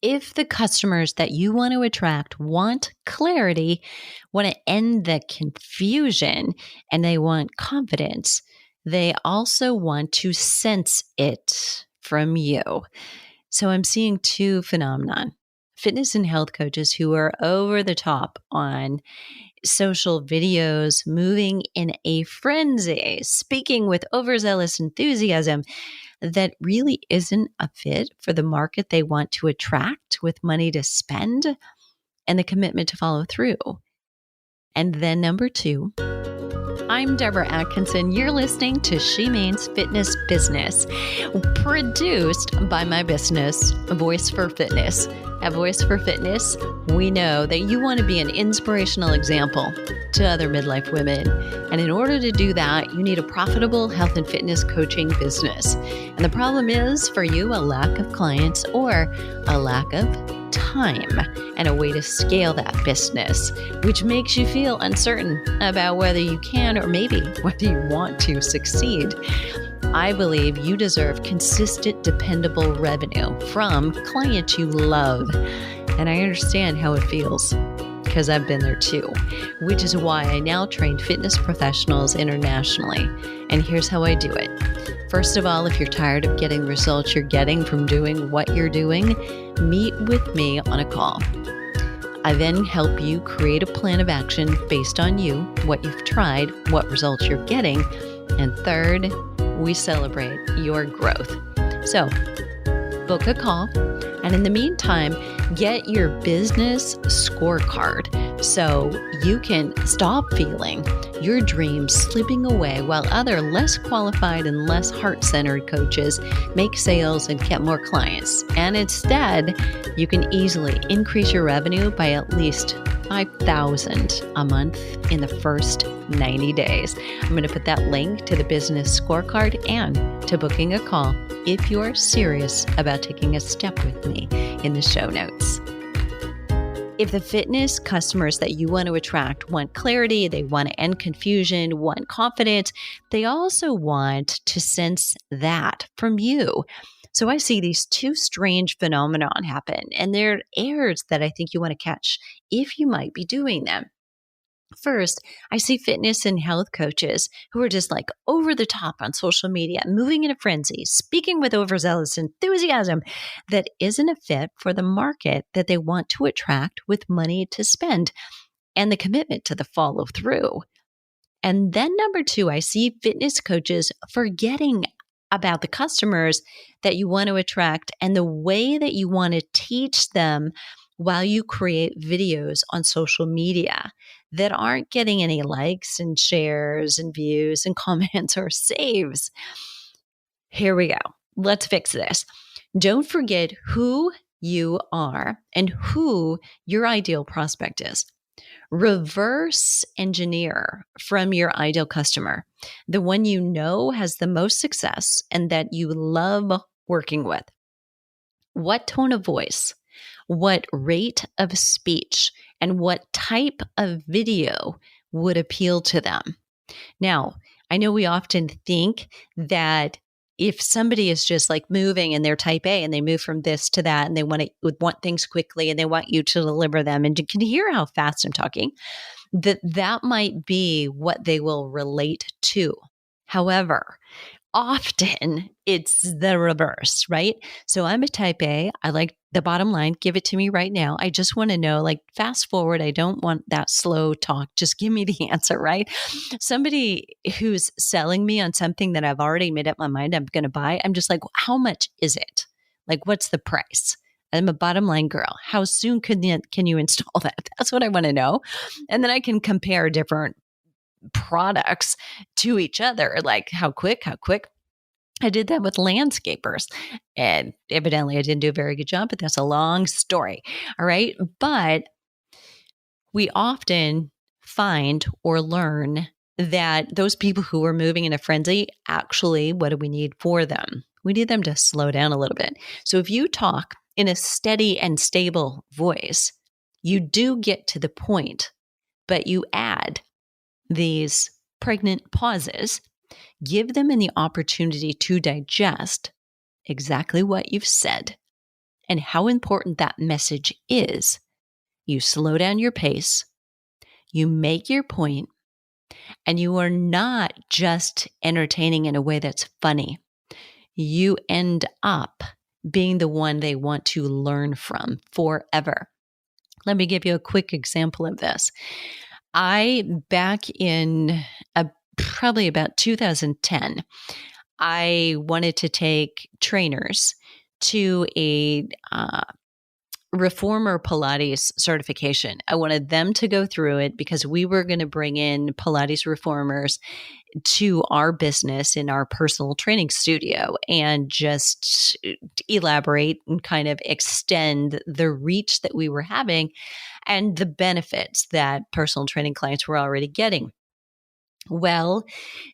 if the customers that you want to attract want clarity, want to end the confusion, and they want confidence, they also want to sense it from you. So I'm seeing two phenomenon. Fitness and health coaches who are over the top on social videos, moving in a frenzy, speaking with overzealous enthusiasm that really isn't a fit for the market they want to attract with money to spend and the commitment to follow through. And then number two, I'm Deborah Atkinson. You're listening to She Means Fitness Business, produced by my business, Voice for Fitness. At Voice for Fitness, we know that you want to be an inspirational example to other midlife women. And in order to do that, you need a profitable health and fitness coaching business. And the problem is, for you, a lack of clients or a lack of time and a way to scale that business, which makes you feel uncertain about whether you can or maybe whether you want to succeed. I believe you deserve consistent, dependable revenue from clients you love. And I understand how it feels because I've been there too, which is why I now train fitness professionals internationally. And here's how I do it. First of all, if you're tired of getting results you're getting from doing what you're doing, meet with me on a call. I then help you create a plan of action based on you, what you've tried, what results you're getting. And third, we celebrate your growth. So, book a call. And in the meantime, get your business scorecard so you can stop feeling your dreams slipping away while other less qualified and less heart-centered coaches make sales and get more clients. And instead, you can easily increase your revenue by at least $5,000 a month in the first 90 days. I'm going to put that link to the business scorecard and to booking a call if you're serious about taking a step with me in the show notes. If the fitness customers that you want to attract want clarity, they want to end confusion, want confidence, they also want to sense that from you. So I see these two strange phenomena happen, and they're errors that I think you want to catch if you might be doing them. First, I see fitness and health coaches who are just like over the top on social media, moving in a frenzy, speaking with overzealous enthusiasm that isn't a fit for the market that they want to attract with money to spend and the commitment to the follow through. And then number two, I see fitness coaches forgetting about the customers that you want to attract and the way that you want to teach them while you create videos on social media that aren't getting any likes and shares and views and comments or saves. Here we go. Let's fix this. Don't forget who you are and who your ideal prospect is. Reverse engineer from your ideal customer, the one you know has the most success and that you love working with. What tone of voice, what rate of speech, and what type of video would appeal to them? Now, I know we often think that if somebody is just like moving and they're type A and they move from this to that and they want things quickly and they want you to deliver them, and you can hear how fast I'm talking, that might be what they will relate to. However, often it's the reverse, right? So I'm a type A. I like the bottom line. Give it to me right now. I just want to know, like, fast forward. I don't want that slow talk. Just give me the answer, right? Somebody who's selling me on something that I've already made up my mind I'm going to buy, I'm just like, how much is it? Like, what's the price? I'm a bottom line girl. How soon can you install that? That's what I want to know. And then I can compare different products to each other, like how quick. I did that with landscapers, and evidently I didn't do a very good job, but that's a long story. All right. But we often find or learn that those people who are moving in a frenzy, actually, what do we need for them? We need them to slow down a little bit. So if you talk in a steady and stable voice, you do get to the point, but you add these pregnant pauses, give them the opportunity to digest exactly what you've said, and how important that message is, you slow down your pace, you make your point, and you are not just entertaining in a way that's funny. You end up being the one they want to learn from forever. Let me give you a quick example of this. Back in probably about 2010, I wanted to take trainers to a reformer Pilates certification. I wanted them to go through it because we were going to bring in Pilates reformers to our business in our personal training studio and just elaborate and kind of extend the reach that we were having and the benefits that personal training clients were already getting. Well,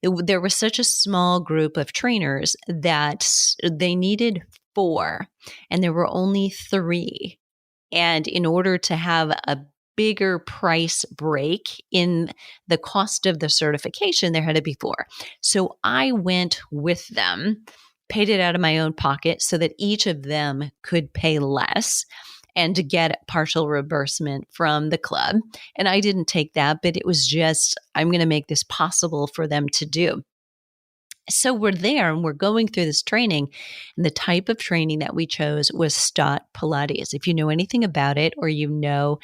there was such a small group of trainers that they needed 4, and there were only 3. And in order to have a bigger price break in the cost of the certification, there had to be 4. So I went with them, paid it out of my own pocket so that each of them could pay less and to get partial reimbursement from the club. And I didn't take that, but it was just, I'm going to make this possible for them to do. So we're there and we're going through this training, and the type of training that we chose was Stott Pilates. If you know anything about it, or you know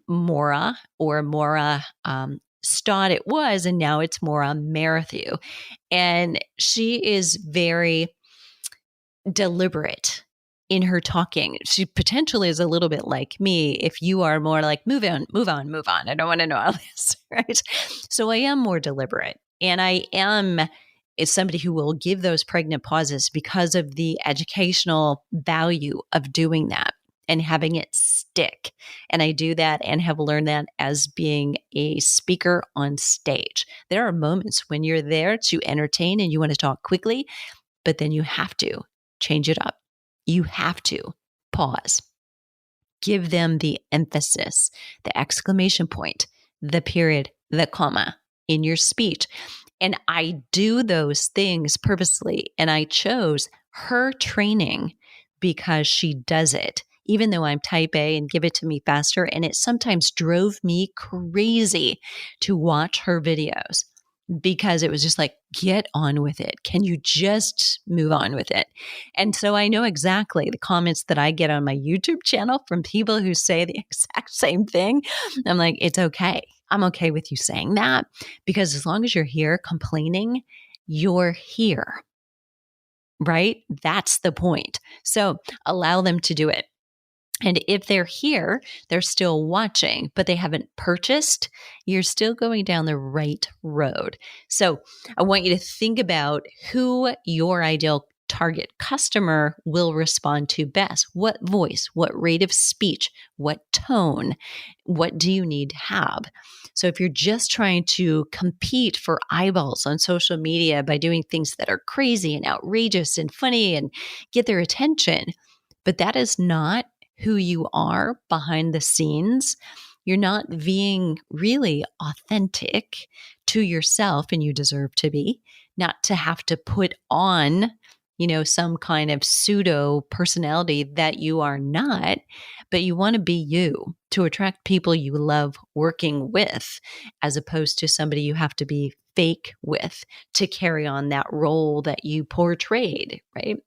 Maura Stott, it was, and now it's Maura Marathew. And she is very deliberate in her talking. She potentially is a little bit like me if you are more like, move on. I don't want to know all this, right? So I am more deliberate, and I am is somebody who will give those pregnant pauses because of the educational value of doing that and having it stick. And I do that and have learned that as being a speaker on stage. There are moments when you're there to entertain and you want to talk quickly, but then you have to change it up. You have to pause. Give them the emphasis, the exclamation point, the period, the comma in your speech. And I do those things purposely. And I chose her training because she does it, even though I'm type A and give it to me faster. And it sometimes drove me crazy to watch her videos because it was just like, get on with it. Can you just move on with it? And so I know exactly the comments that I get on my YouTube channel from people who say the exact same thing. I'm like, it's okay. I'm okay with you saying that, because as long as you're here complaining, you're here, right? That's the point. So allow them to do it. And if they're here, they're still watching, but they haven't purchased, you're still going down the right road. So I want you to think about who your ideal target customer will respond to best. What voice, what rate of speech, what tone, what do you need to have? So if you're just trying to compete for eyeballs on social media by doing things that are crazy and outrageous and funny and get their attention, but that is not who you are behind the scenes, you're not being really authentic to yourself, and you deserve to be, not to have to put on, some kind of pseudo personality that you are not, but you want to be you to attract people you love working with, as opposed to somebody you have to be fake with to carry on that role that you portrayed, right?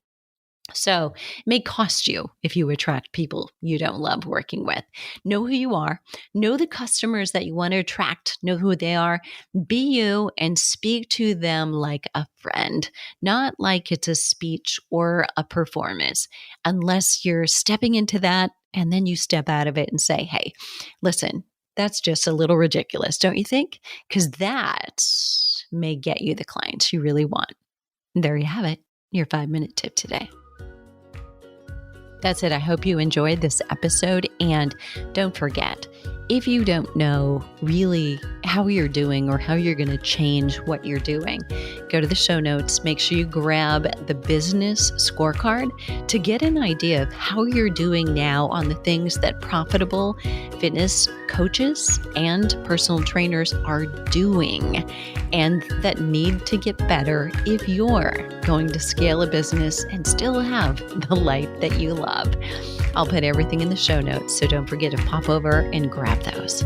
So it may cost you if you attract people you don't love working with. Know who you are. Know the customers that you want to attract. Know who they are. Be you and speak to them like a friend, not like it's a speech or a performance, unless you're stepping into that and then you step out of it and say, hey, listen, that's just a little ridiculous, don't you think? Because that may get you the clients you really want. And there you have it, your 5-minute tip today. That's it. I hope you enjoyed this episode. And don't forget, if you don't know really how you're doing or how you're going to change what you're doing, go to the show notes. Make sure you grab the business scorecard to get an idea of how you're doing now on the things that profitable fitness coaches and personal trainers are doing and that need to get better if you're going to scale a business and still have the life that you love. I'll put everything in the show notes, so don't forget to pop over and grab those.